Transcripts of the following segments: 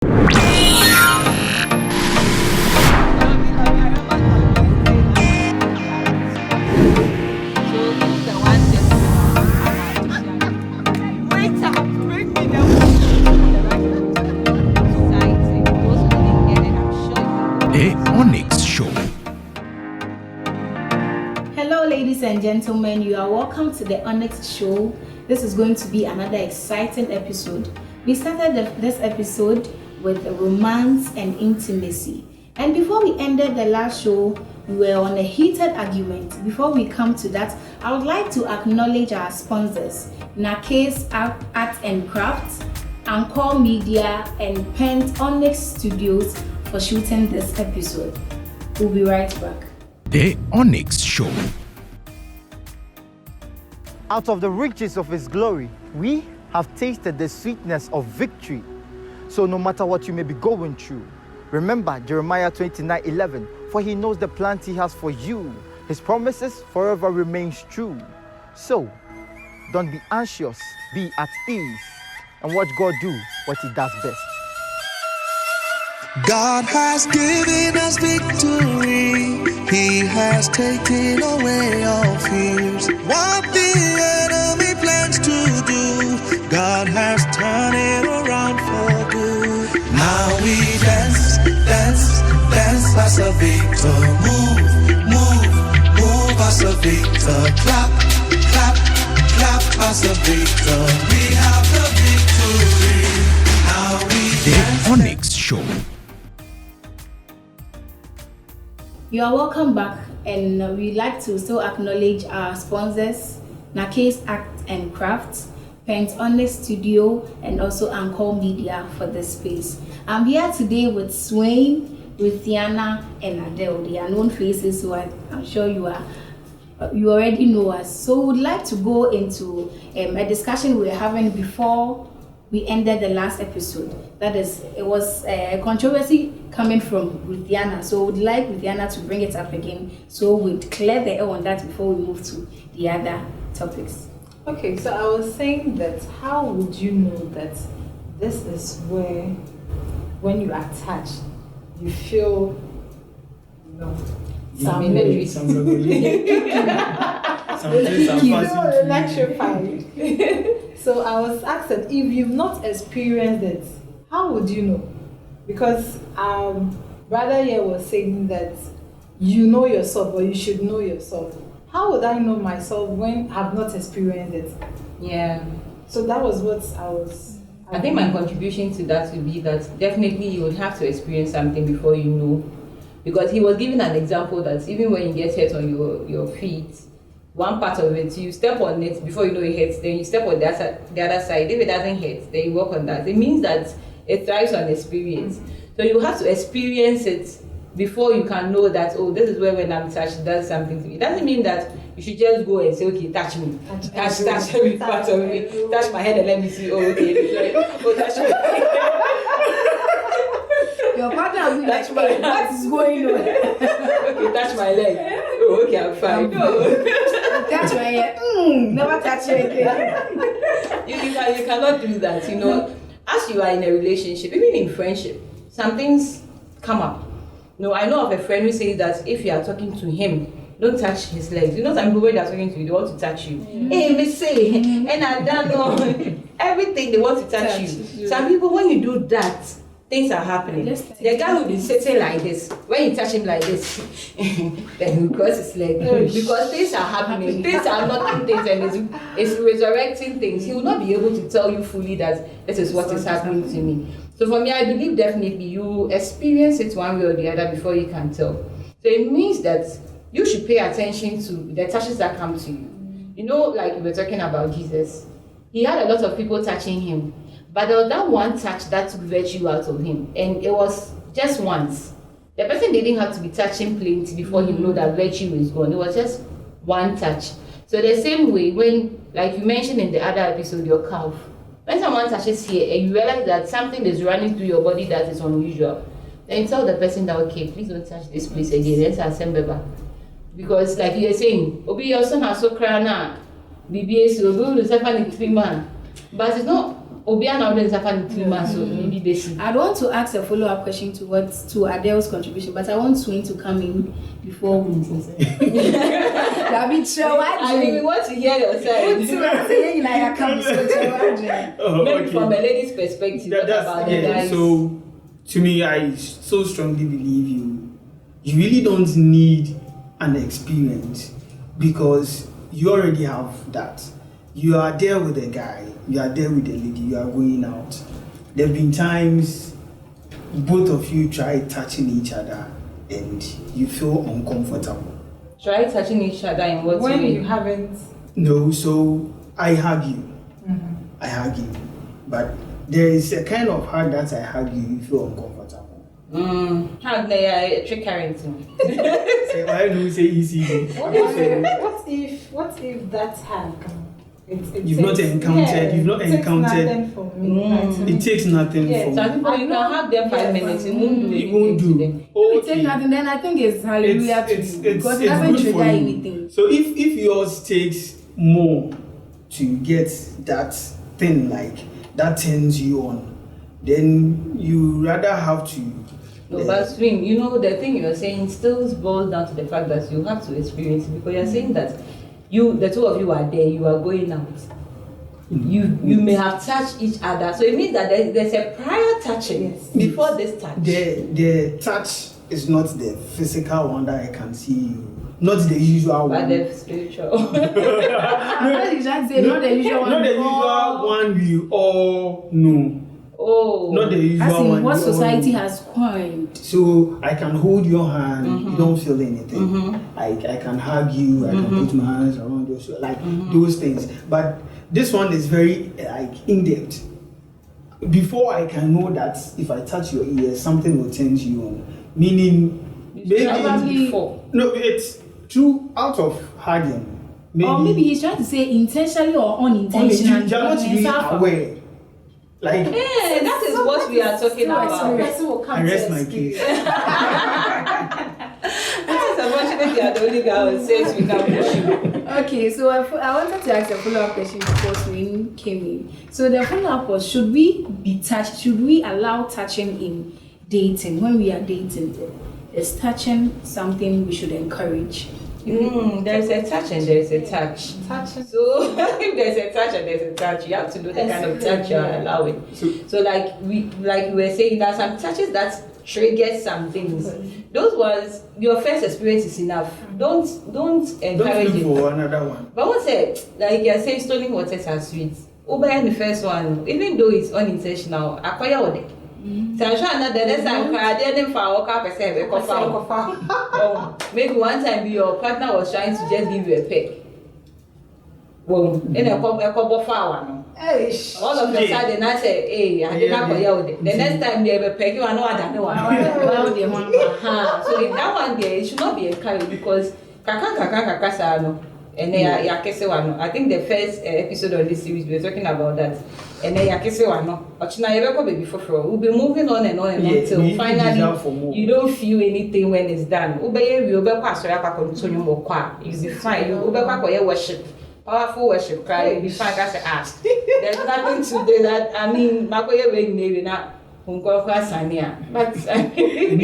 The OnyxShow. Hello, ladies and gentlemen. You are welcome to the OnyxShow. This is going to be another exciting episode. We started this episode with romance and intimacy. And before we ended the last show, we were on a heated argument. Before we come to that, I would like to acknowledge our sponsors, in our case, Art and Crafts, Encore Media, and Pent Onyx Studios for shooting this episode. We'll be right back. The OnyxShow. Out of the riches of His glory, we have tasted the sweetness of victory. So no matter what you may be going through, remember Jeremiah 29:11, for He knows the plans He has for you. His promises forever remains true. So don't be anxious, be at ease, and watch God do what He does best. God has given us victory. He has taken away all fears. What the enemy plans to do, God has turned it around for good. Now we dance, dance, dance as a victor. Move, move, move as a victor. Clap, clap, clap as a victor. We have the victory. Now we The dance. OnyxShow. You are welcome back, and we'd like to still acknowledge our sponsors, Nakes Art and Crafts, Pent Onyx Studio, and also Encore Media for this space. I'm here today with Swain, Ruthiana, and Adele. They are known faces, so I'm sure you already know us. So we'd like to go into a discussion we were having before we ended the last episode. That is, it was a controversy coming from Ruthiana. So we'd like Ruthiana to bring it up again, so we'd clear the air on that before we move to the other topics. Okay, so I was saying that how would you know that this is where, when you are attached, you feel, some energy, electrified. So I was asked that if you've not experienced it, how would you know? Because brother here was saying that you know yourself, or you should know yourself. How would I know myself when I've not experienced it? Yeah. So that was what I was. I think my contribution to that would be that definitely you would have to experience something before you know. Because he was giving an example that even when you get hurt on your feet, one part of it, you step on it before you know it hurts, then you step on the other side. If it doesn't hurt, then you work on that. It means that it thrives on experience. So you have to experience it before you can know that, oh, this is where when I'm touched, it does something to me. It doesn't mean that you should just go and say, okay, touch me. Touch every part of me. Touch my head and let me see, oh, okay. Oh, touch me. Your partner will be like, hey, what is going on? Okay, touch my leg. Oh, okay, I'm fine. Touch my hair. Never touch your hair. You cannot do that, As you are in a relationship, even in friendship, some things come up. I know of a friend who says that if you are talking to him, don't touch his legs. Some people when they are talking to you, they want to touch you. Hey, me say, and I don't know. Everything they want to touch you. Some people, when you do that, things are happening. The guy will be sitting like this. When you touch him like this, then he will cross his leg. Because things are happening. Things are not things, and it's resurrecting things. He will not be able to tell you fully that this is what is happening to me. So for me, I believe definitely you experience it one way or the other before you can tell. So it means that you should pay attention to the touches that come to you. Like we were talking about Jesus. He had a lot of people touching him. But there was that one touch that took virtue out of him. And it was just once. The person didn't have to be touching plenty before he know that virtue is gone. It was just one touch. So the same way, when, like you mentioned in the other episode, your calf, when someone touches here and you realize that something is running through your body that is unusual, then you tell the person that, okay, please don't touch this place again. Let's assemble back. Because like you were saying, Obi, your son has so crying now. BBS, you'll go to 3 man. But it's not Obiana already suffered 3 months, so maybe basic. I don't want to ask a follow-up question to Adele's contribution, but I want Swin to come in before we I mean, we want to hear your side. Maybe from a lady's perspective, what about the guys? So, to me, I so strongly believe you really don't need an experience because you already have that. You are there with a guy, you are there with a lady, you are going out. There have been times both of you try touching each other and you feel uncomfortable. Try touching each other in what when way? you haven't. No, so I hug you. Mm-hmm. I hug you. But there is a kind of hug that I hug you, you feel uncomfortable. Hug the trick Carrington. Say, why do you say easy? What if that hug? You've not encountered. You've not encountered. Nothing for me. It takes nothing for Some me. people you can hug them 5 minutes, it won't do It anything won't to do. them. If it takes nothing, then I think it's hallelujah to you because it doesn't good trigger for you. anything. So if yours takes more to get that thing like that turns you on, then you rather have to. No, but Swing, you know, the thing you're saying still boils down to the fact that you have to experience it because you're saying that the two of you are there, you are going out. You may have touched each other, so it means that there's a prior touching before this touch. The touch is not the physical one that I can see you, not the usual But one. the spiritual. Not the usual one. Not the usual one we all know. Oh. Not the usual As in one. what we all society know. has coined. So I can hold your hand, you don't feel anything. I can hug you, I can put my hands around your shoulder, like those things. But this one is very like in depth. Before I can know that if I touch your ears, something will turn you on. Meaning, Probably- before. no, it's true out of hugging. Or maybe he's trying to say intentionally or unintentionally. You're not really aware. Like, Yeah, that is what we are talking Some about. person will come I rest to my experience. case. That is unfortunately you are the only guy who says we can push you. Okay, so I wanted to ask a follow-up question before Swin came in. So the follow-up was, should we be touched? Should we allow touching in dating? When we are dating, is touching something we should encourage? There is a touch and there is a touch. Touching. So if there's a touch and there's a touch, you have to know the kind of touch you are allowing. So like we were saying, there are some touches that trigger some things. Those ones, your first experience is enough. Don't encourage don't it. look for another one. But what say, like you're saying, stolen waters are sweet. Uber the first one, even though it's unintentional, acquire what they. So I'm sure that the next time I didn't for maybe one time your partner was trying to just give you a peck. Well, in a couple of hours. All of a sudden I say, hey, I did not call you. The next time they have a peck, you are no other one. So in that one there, it should not be encouraged because kaka no. And then I think the first episode of this series we were talking about that. And then we'll be moving on and on and on till finally you don't feel anything when it's done. You'll be fine. You'll be worship. Powerful worship cry, you'll be fine. There's nothing to do that. I mean, but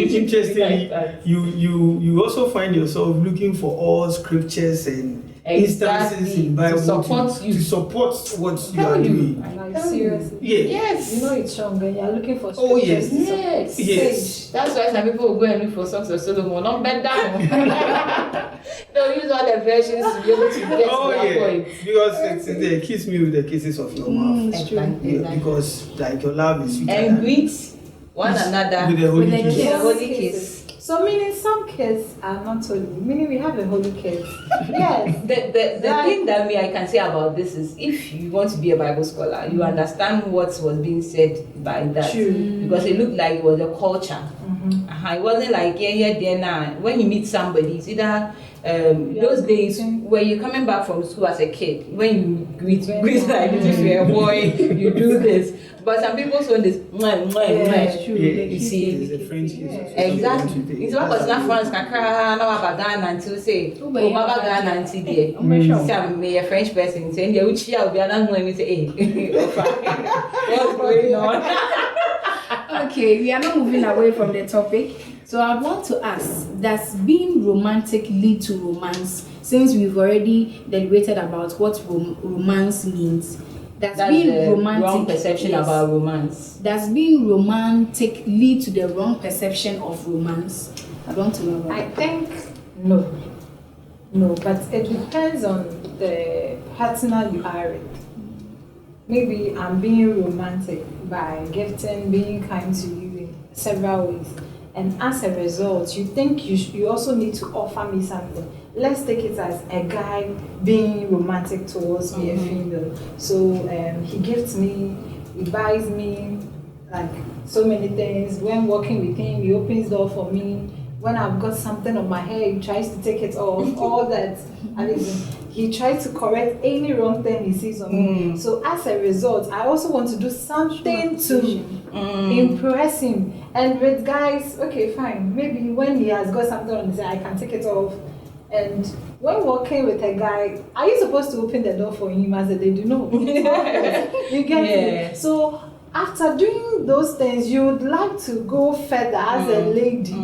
Interestingly, you also find yourself looking for all scriptures and instances in Bible to support what you are doing. Seriously. Yes. You know it's strong and you're looking for Oh, yes. scriptures. Yes. That's why some people will go and look for songs of Solomon. Not bend down. They'll use all the versions to be able to get to their point. Because it kiss me with the kisses of your mouth. It's true. Yeah, because like your love is sweeter And than- greet one another with the holy With a kiss. with a kiss. holy kiss. So meaning some kids are not holy. Meaning we have a holy kids. Yes. The thing that I can say about this is if you want to be a Bible scholar, you understand what was being said by that. True. Because it looked like it was a culture. It wasn't like there now. When you meet somebody, it's either those days where you're coming back from school as a kid, when you greet like this if you're a boy, you do this. But some people say this. It's true. Yeah, They you keep see, saying It's a French kiss. Exactly. It's what was not France kakra na wa Ghana until say Oh, oh but baba yeah, Ghana until there. Omesho. Say me a French person saying they uchi ya obi ana know me say what's going on? Okay, we are not moving away from the topic. So I want to ask, does being romantic lead to romance? Since we've already deliberated about what romance means, does That's being the romantic wrong perception yes. about romance. Does being romantic lead to the wrong perception of romance? I want to know about I that. think no. No, but it depends on the partner you are with. Maybe I'm being romantic by gifting, being kind to you in several ways. And as a result, you think you also need to offer me something. Let's take it as a guy being romantic towards me, a female. So he gifts me, he buys me like so many things. When working with him, he opens door for me. When I've got something on my hair, he tries to take it off, all that. And he tries to correct any wrong thing he sees on me. So as a result, I also want to do something to impress him. And with guys, okay, fine. Maybe when he has got something on his hair, I can take it off. And when walking with a guy, are you supposed to open the door for him? As they do no. You get it? So after doing those things, you would like to go further as a lady.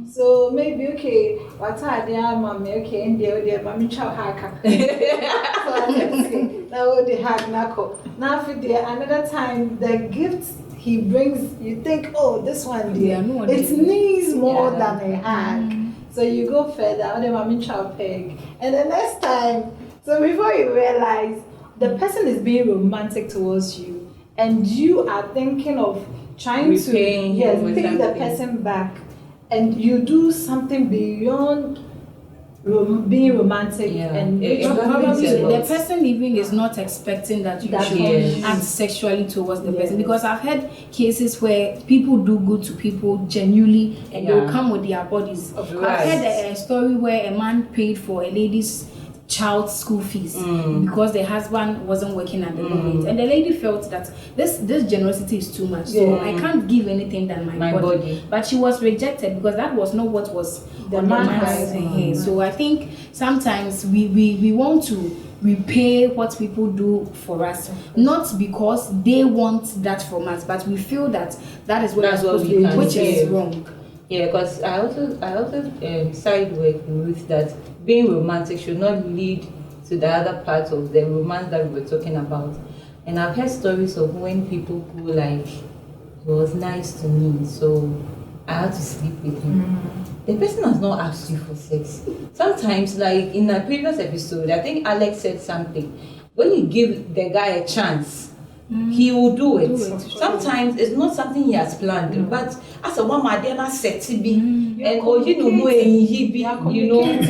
So maybe okay, what are they mommy? Okay, and they mommy chow haka. Now the hag nako. Now for the another time the gift he brings, you think, oh, this one dear, it needs more than a hag. So you go further, or the mommy chow peg, and the next time. So before you realize, the person is being romantic towards you, and you are thinking of trying to pay the person back. And you do something beyond being romantic and probably the person even is not expecting that you should act sexually towards the person, because I've had cases where people do good to people genuinely and they'll come with their bodies. I've heard a story where a man paid for a lady's child's school fees because the husband wasn't working at the moment, and the lady felt that this generosity is too much, so I can't give anything than my body. But she was rejected because that was not what was the man's hand. So I think sometimes we want to repay what people do for us, not because they want that from us, but we feel that that is what we're supposed to do, which is wrong. Yeah, because I also side with Ruth that being romantic should not lead to the other part of the romance that we were talking about. And I've heard stories of when people go like, he was nice to me, so I had to sleep with him. The person has not asked you for sex. Sometimes, like in a previous episode, I think Alex said something. When you give the guy a chance, he will do it. Sometimes it's not something he has planned, but as a woman, they're not set to be, and or you know where he be, you know. He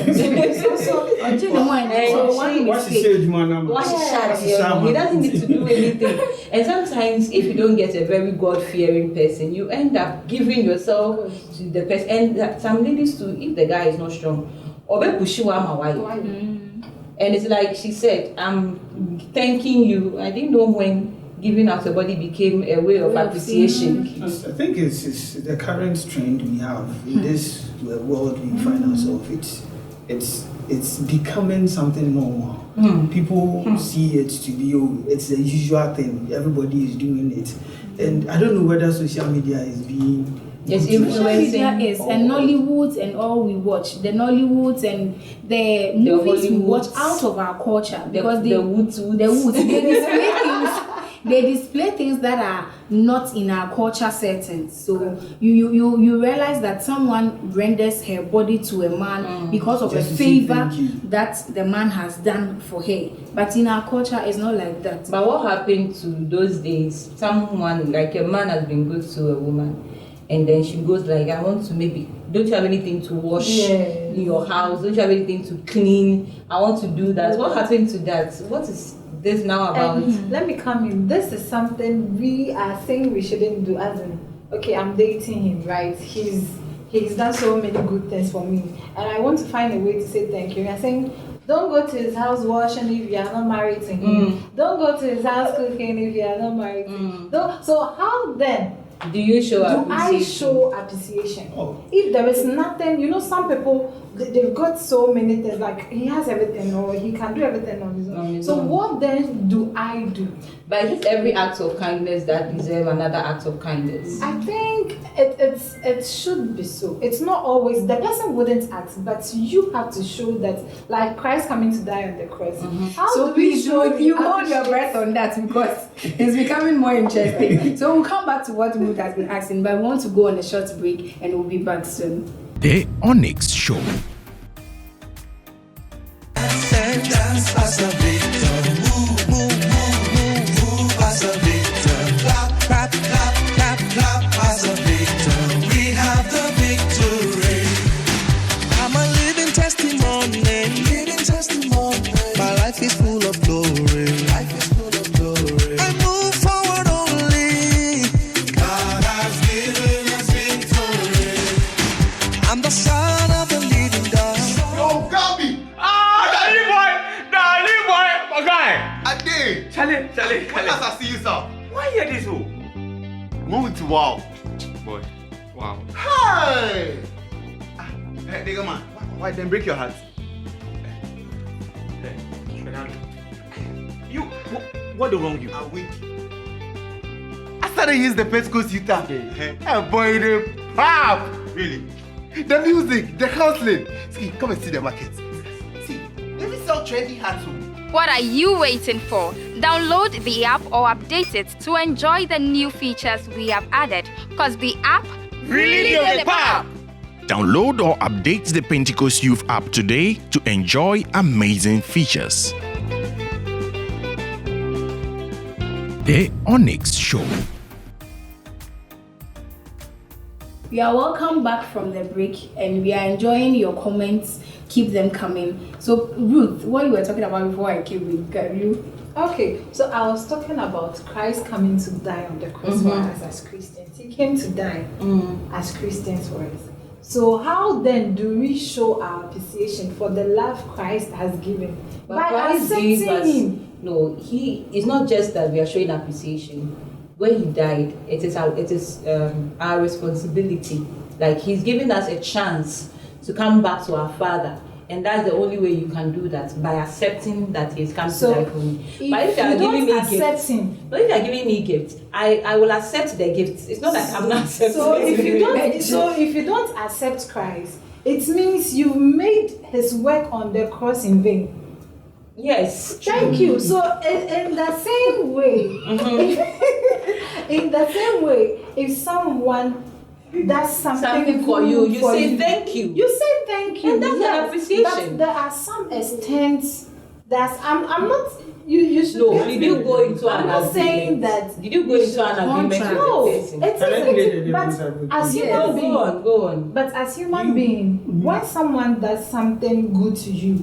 doesn't need to do anything. And sometimes, if you don't get a very God-fearing person, you end up giving yourself to the person. And some ladies too, if the guy is not strong, or and it's like she said, I'm thanking you. I didn't know when giving out your body became a way of appreciation. I think it's the current trend we have in this world we find ourselves. It's becoming something normal. People see it to be, it's a usual thing. Everybody is doing it, and I don't know whether social media is being. Yes, social media is, and Nollywood and all we watch, the Nollywoods and the movies we watch out of our culture, because they display things. They display things that are not in our culture settings. So you realize that someone renders her body to a man because of a favor that the man has done for her. But in our culture, it's not like that. But what happened to those days? Someone, like a man has been good to a woman, and then she goes like, I want to maybe, don't you have anything to wash in your house? Don't you have anything to clean? I want to do that. What happened to that? What is this now about? Let me come in. This is something we are saying we shouldn't do. As in, okay, I'm dating him, right? He's done so many good things for me, and I want to find a way to say thank you. I'm saying, Don't go to his house washing if you are not married to him. Don't go to his house cooking if you are not married to him. So how then Do you show do I appreciation? show appreciation? Oh. If there is nothing, some people, they've got so many things, like he has everything or he can do everything on his own. So what then do I do? But is every act of kindness that deserve another act of kindness? I think it should be so. It's not always, the person wouldn't act, but you have to show that, like Christ coming to die on the cross. How So do we please, show you hold your appreciation? breath on that because it's becoming more interesting. So we'll come back to what Ruth has been asking, but we want to go on a short break and we'll be back soon. The Onyx Show. Dance as a victor. Move, move, move, move, move as a victor. Clap, clap, clap, clap, clap as a victor. We have the victory. I'm a living testimony. Living testimony. My life is full of glory. Life is full of glory. I move forward only. God has given us victory. I'm the son of the living God. Yo, Gabi! Darling boy, my guy! Ade! Charlie. When last I see you, sir? Why hear this? Oh? One with wow. Boy, wow. Hi! Hey, nigga man, why then break your heart? You, what do wrong you? I'm weak. I started use the Pesco Sita. And boy, the pop! Really? The music, the counseling. See, come and see the market. See, let me sell trendy hats. What are you waiting for? Download the app or update it to enjoy the new features we have added. Cause the app Really does the pop! Download or update the Pentecost Youth app today to enjoy amazing features. The Onyx Show. We are welcome back from the break and we are enjoying your comments. Keep them coming. So Ruth, what you were talking about before I came in, can you? Okay, so I was talking about Christ coming to die on the cross for us as Christians. He came to die as Christians for us. So how then do we show our appreciation for the love Christ has given? But By Christ gave us, accepting him. no, it's not just that we are showing appreciation. When he died, it is our responsibility. Like he's giving us a chance to come back to our Father. And that's the only way you can do that, by accepting that he's come to die for me. But if you are giving me gifts, but if you are giving me gifts, I will accept the gifts. It's not like I'm not accepting. So if you don't accept Christ, it means you made his work on the cross in vain. Yes. Thank you. So in the same way, in the same way, if someone does something for you, you say thank you. You say thank you. And that's an appreciation. But there are some extents that I'm not. You should. No, did you go into an I'm not saying agreement? that. Did you go into an agreement with No, the person? it is. But as human being, Go on. But as human being, when someone does something good to you,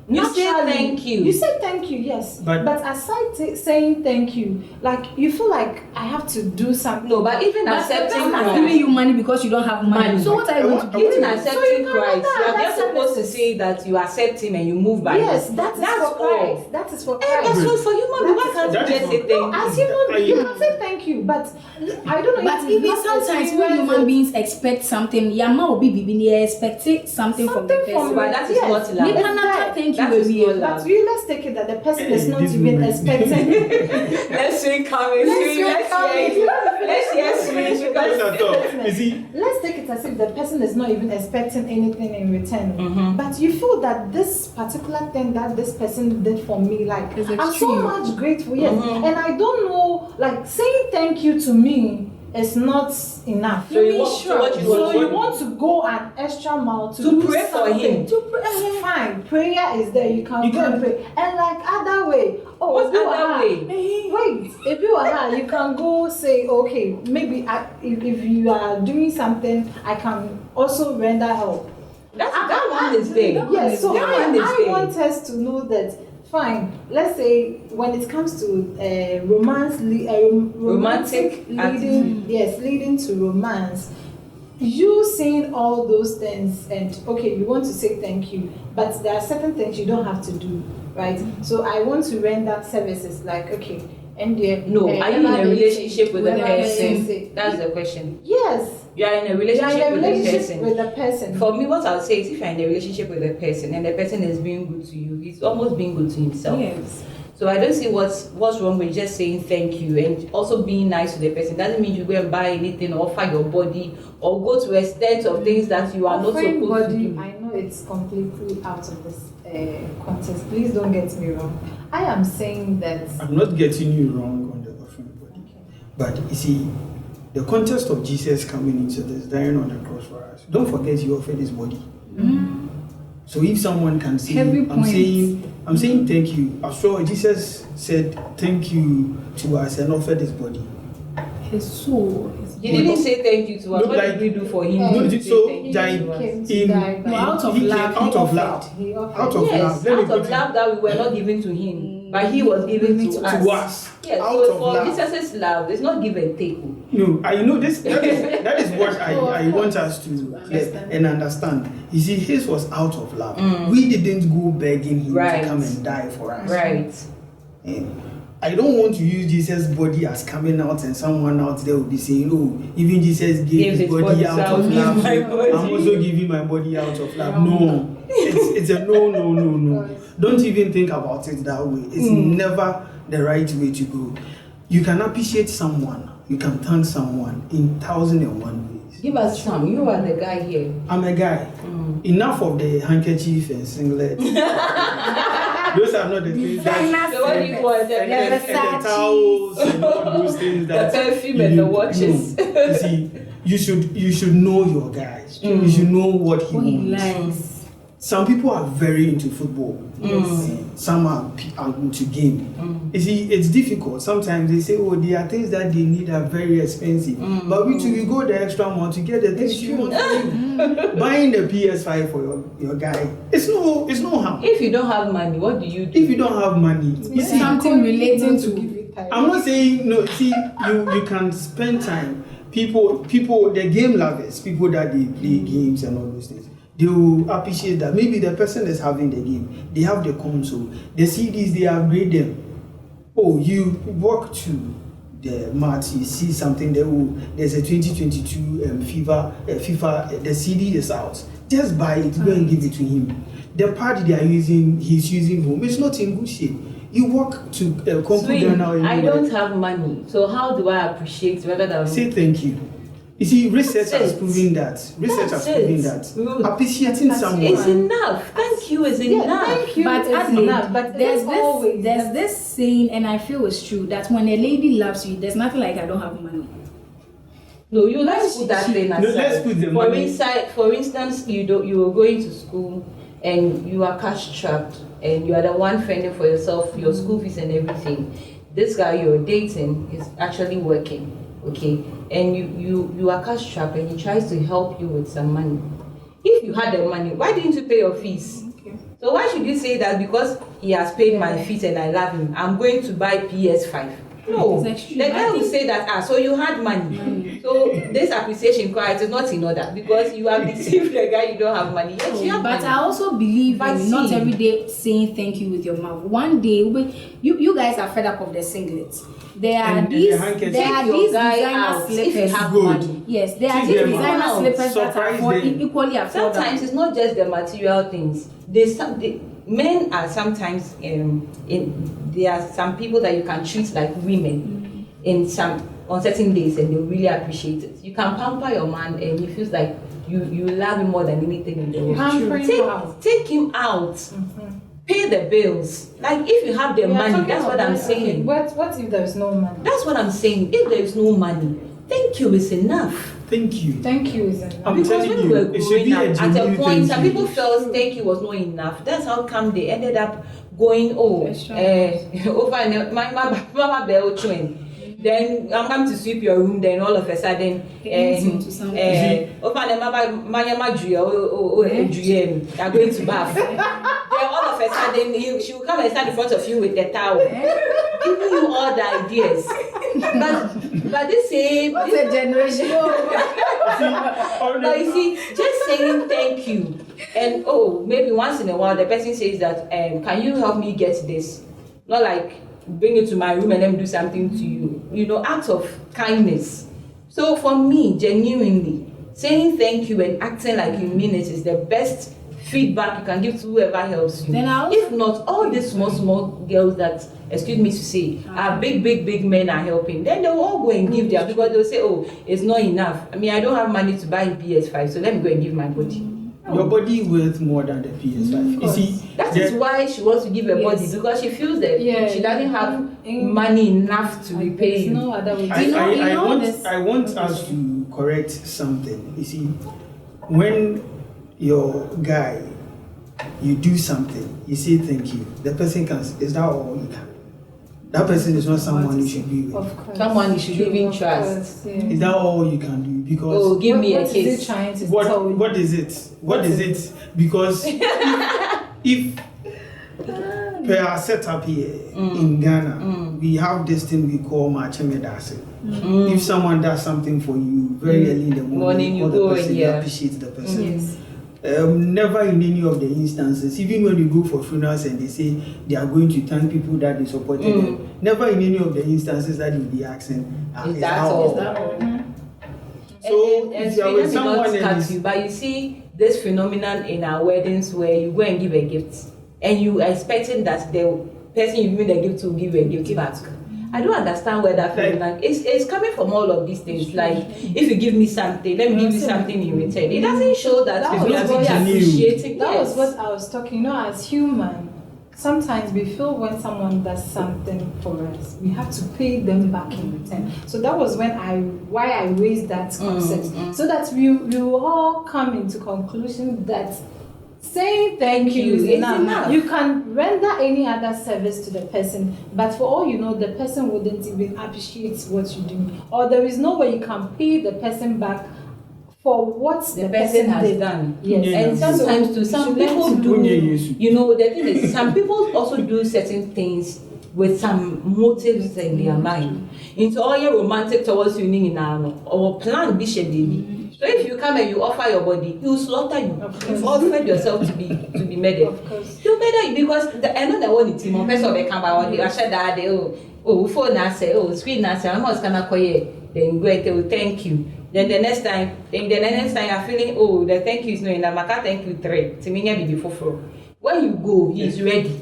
You say naturally, thank you. You say thank you, yes. But aside saying thank you, like you feel like I have to do something. No, but even But accepting I'm Christ. giving you money because you don't have money. So what are you going to give? Even to me? accepting So Christ, you are that's just supposed to services. say that you accept him and you move by Yes, him. that's all. for Christ. That is for Eh, Christ. that's not for human being. Why can't That you is just say for- thank As you? human being, you can say thank you, but I don't know. But if even not sometimes as when human well, beings expect something, Yama will be expecting something from the Something from person. But that is Yes. not love. You It's cannot that. thank you, That is baby. not love. But we let's take it that the person is not This even woman. expecting. Let's see coming. Let's hear sweet because You see, Let's take it as if the person is not even expecting anything in return. But you feel that this particular thing that this person did for me, like It's I'm so extreme. much grateful, yes. And I don't know, like saying thank you to me is not enough. So you want- so what you So want- you want to go an extra mile to To do pray for something. him. To pray. Fine, prayer is there. You can You go can- and pray. And like other way. Oh, What's if you other are- way? Wait, if you are you can go say, okay, maybe if you are doing something, I can also render help. that one is there. Yes, so that one is I there. want us to know that. Fine. Let's say when it comes to romantic Romantic leading, yes, leading to romance. you saying all those things, and okay, you want to say thank you, but there are certain things you don't have to do, right? So I want to render services like, okay, and no, are you in a relationship with the person? That's the question. Yes. You are in a relationship with the person. For me, what I'll say is, if you're in a relationship with a person and the person is being good to you, he's almost being good to himself. Yes. So I don't see what's wrong with just saying thank you and also being nice to the person. Doesn't mean you go and buy anything or offer your body or go to extent of things that you are not supposed to do. I know it's completely out of this context. Please don't get me wrong. I am saying that I'm not getting you wrong on the offering body. Okay. But you see, the context of Jesus coming into this, dying on the cross for us. Don't forget he offered his body. Mm. So if someone can say, I'm saying thank you. I'm sure Jesus said thank you to us and offered his body. His soul. He didn't say thank you to us. What did we do for him? Out of love. Out of love that we were not given to him, but he was given to us. Yes, so for Jesus' love, it's not give and take. No, I know this. That is what I want us to understand. You see, his was out of love. We didn't go begging him to come and die for us. Right. I don't want to use Jesus' body as coming out and someone out there will be saying, oh, even Jesus gave his body out of love. I'm also giving my body out of love. No. It's a no. Don't even think about it that way. It's never the right way to go. You can appreciate someone. You can thank someone in 1,001 ways. Give us some. You are the guy here. I'm a guy. Enough of the handkerchief and singlet. Those are not the things that. So what do you want? The towels and all those things that. The perfume and the watches. You see, you should know your guys. You should know what he wants. Some people are very into football. Some are into game. You see, it's difficult. Sometimes they say, oh, there are things that they need are very expensive. But we go the extra mile to get the things you want for you. Buying the PS5 for your guy, it's no harm. If you don't have money, what do you do? If you don't have money, you see, something relating to. I'm not saying no. See, you can spend time. People, the game lovers, people that they play games and all those things. They will appreciate that. Maybe the person is having the game, they have the console, the CDs, they upgrade them. Oh, you walk to the mart, you see something there. Oh, there's a 2022 FIFA. The CD is out. Just buy it, go and give it to him. The part they are using, he's using home. It's not in good shape. You walk to a computer now. I don't have money, so how do I appreciate rather than say thank you? You see, research has proven that. Appreciating someone is enough. Thank you is enough. Thank you but is enough. But there's this saying, and I feel it's true, that when a lady loves you, there's nothing like I don't have money. No, let's put that thing aside. Let's put the money. For instance, you are going to school and you are cash strapped and you are the one fending for yourself, your school fees and everything. This guy you're dating is actually working. Okay, and you are cash strapped and he tries to help you with some money. If you had the money, why didn't you pay your fees? Okay. So why should you say that because he has paid my fees and I love him, I'm going to buy PS5? No, the guy will say that, so you had money. So this appreciation card is not in order because you have deceived the guy, you don't have money. Yes, you have money. I also believe in not every day saying thank you with your mouth. One day, you guys are fed up of the singlets. There are these designer slippers. Yes, there are these designer slippers that are equally affordable. Sometimes it's not just the material things. Men are sometimes there are some people that you can treat like women on certain days and they really appreciate it. You can pamper your man and he feels like you love him more than anything in the world. Take him out. Pay the bills. Like if you have the money, that's what I'm saying. Okay. What if there's no money? That's what I'm saying. If there is no money, thank you is enough. Thank you. Thank you is enough. I'm telling you, it should be a at a point, some people felt thank you was not enough. That's how come they ended up going over my mama bell twin. Then I'm coming to sweep your room. Then all of a sudden, are going to bath. Then all of a sudden, she will come and stand in front of you with the towel, giving you all the ideas. But this same what's a generation? But you see, just saying thank you, and maybe once in a while the person says that, can you help me get this? Not like bring it to my room and let me do something to you. You know, acts of kindness. So for me, genuinely, saying thank you and acting like you mean it is the best feedback you can give to whoever helps you. If not, all these small girls that, excuse me to say, are big men are helping, then they'll all go and give their, because they'll say, oh, it's not enough. I mean, I don't have money to buy a PS5, so let me go and give my body. Your body worth more than the PS5. You see, that is why she wants to give her body, because she feels that she doesn't have money enough to repay you. No other way. I want us to correct something. You see, when your guy, you do something, you say thank you, the person can, is that all you can? That person is not someone you should be with. Of course. Someone you should even trust. Is that all you can do? Because give me a case. What is it trying to tell you? What is it? What is it? Because if per our setup here in Ghana, we have this thing we call machemedase. If someone does something for you very early in the morning, you call the person, you appreciate the person. Yes. Never in any of the instances, even when you go for funerals and they say they are going to thank people that they supported them, never in any of the instances that you'll be asking, is that all? So and if you are with someone but you see this phenomenon in our weddings where you go and give a gift and you are expecting that the person you give the gift to give a gift back. I don't understand where that phenomenon it's coming from. All of these things, like if you give me something, let me give you something in return. It doesn't show that we are appreciating. That was what I was talking. As human, sometimes we feel when someone does something for us, we have to pay them back in return. So that was why I raised that concept, so that we will all come into conclusion that saying thank you is enough. You can render any other service to the person, but for all you know, the person wouldn't even appreciate what you do, or there is no way you can pay the person back for what the person has done. Yes, and sometimes some people do. You know, the thing is, some people also do certain things with some motives in their mind. Into all your romantic towards you in or plan bishop baby. So if you come and you offer your body, he will slaughter you. You've offered yourself to be murdered. Of course. You murder you because another one is more person will come out. I said that phone I say, screen I say, I'm not gonna call you. Then go and tell thank you. Then the next time you're feeling the thank you is no enough. I can't thank you 3. To me, be before. When you go, he is ready.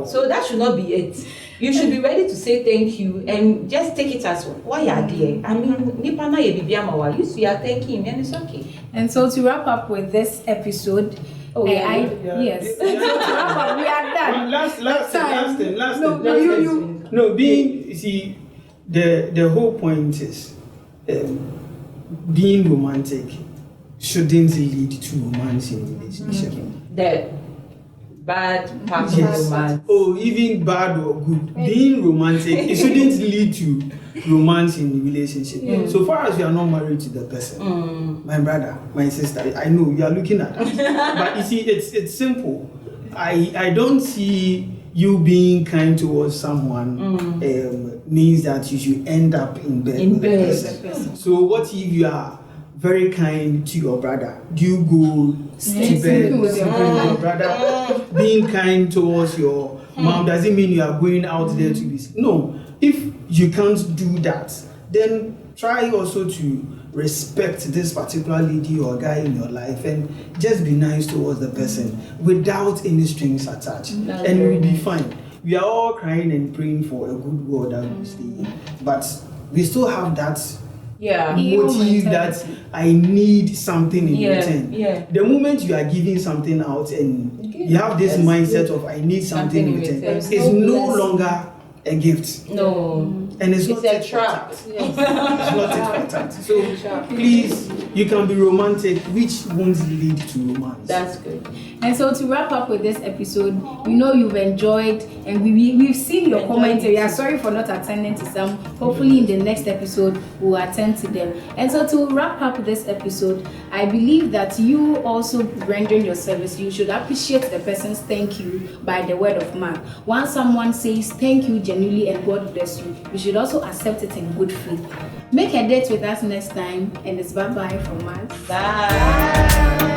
So that should not be it. You should be ready to say thank you and just take it as why you are there. I mean, you see, are thanking him and it's okay. And so to wrap up with this episode, yes. So to wrap up, we are done. Last thing. No, being, you see, the whole point is being romantic shouldn't lead to romance in a relationship. The bad part of romance. Even bad or good. Being romantic, it shouldn't lead to romance in the relationship. So far as you are not married to the person, my brother, my sister, I know you are looking at us. But you see, it's simple. I don't see you being kind towards someone means that you should end up in bed with the person. So what if you are very kind to your brother? Do you go to bed with your brother? Being kind towards your mom doesn't mean you are going out there to be. No. If you can't do that, then try also to respect this particular lady or guy in your life and just be nice towards the person without any strings attached. And we'll be fine. We are all crying and praying for a good world that we stay in. But we still have that motive that I need something in return. The moment you are giving something out and you have this mindset of I need something in return, it's no longer a gift. No. And it's not a trap. It's not a trap. So please, you can be romantic, which won't lead to romance. That's good. And so to wrap up with this episode, we know you've enjoyed and we've seen your commentary. We are sorry for not attending to some. Hopefully in the next episode we'll attend to them. And so to wrap up this episode, I believe that you also rendering your service, you should appreciate the person's thank you by the word of mouth. Once someone says thank you genuinely and God bless you, you should should also accept it in good faith. Make a date with us next time, and it's bye-bye from us. Bye.